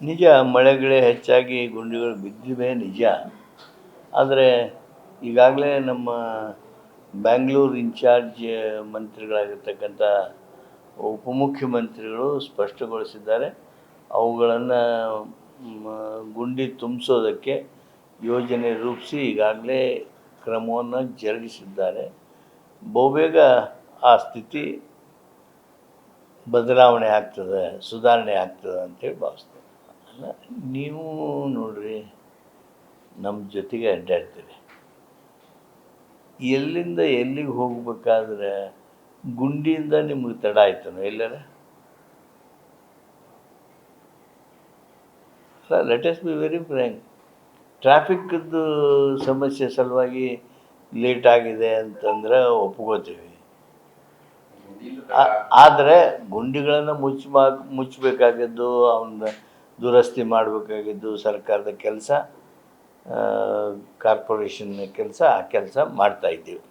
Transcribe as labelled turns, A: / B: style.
A: ನಿಜ ಮಳೆಗಳೇ ಹೆಚ್ಚಾಗಿ ಗುಂಡಿಗಳು ಬಿದ್ದಿವೆ ನಿಜ. ಆದರೆ ಈಗಾಗಲೇ ನಮ್ಮ ಬ್ಯಾಂಗ್ಳೂರು ಇನ್ಚಾರ್ಜ್ ಮಂತ್ರಿಗಳಾಗಿರ್ತಕ್ಕಂಥ ಉಪಮುಖ್ಯಮಂತ್ರಿಗಳು ಸ್ಪಷ್ಟಗೊಳಿಸಿದ್ದಾರೆ. ಅವುಗಳನ್ನು ಗುಂಡಿ ತುಂಬಿಸೋದಕ್ಕೆ ಯೋಜನೆ ರೂಪಿಸಿ ಈಗಾಗಲೇ ಕ್ರಮವನ್ನು ಜರುಗಿಸಿದ್ದಾರೆ. ಬಹುಬೇಗ ಆ ಸ್ಥಿತಿ ಬದಲಾವಣೆ ಆಗ್ತದೆ, ಸುಧಾರಣೆ ಆಗ್ತದೆ ಅಂತೇಳಿ ಭಾವಿಸ್ತೇನೆ. ಅಲ್ಲ, ನೀವು ನೋಡ್ರಿ, ನಮ್ಮ ಜೊತೆಗೆ ಅಡ್ಡಾಡ್ತೀರಿ, ಎಲ್ಲಿಂದ ಎಲ್ಲಿಗೆ ಹೋಗ್ಬೇಕಾದ್ರೆ ಗುಂಡಿಯಿಂದ ನಿಮ್ಗೆ ತಡ ಆಯ್ತಾನೋ ಎಲ್ಲರ? ಅಲ್ಲ, let us be very frank. ಟ್ರಾಫಿಕ್ದು ಸಮಸ್ಯೆ ಸಲುವಾಗಿ ಲೇಟ್ ಆಗಿದೆ ಅಂತಂದ್ರೆ ಒಪ್ಕೋತೀವಿ. ಆದರೆ ಗುಂಡಿಗಳನ್ನು ಮುಚ್ಚಬೇಕಾಗಿದ್ದು, ಅವನ್ನ ದುರಸ್ತಿ ಮಾಡಬೇಕಾಗಿದ್ದು ಸರ್ಕಾರದ ಕೆಲಸ, ಕಾರ್ಪೊರೇಷನ್ನ ಕೆಲಸ. ಆ ಕೆಲಸ ಮಾಡ್ತಾಯಿದ್ದೀವಿ.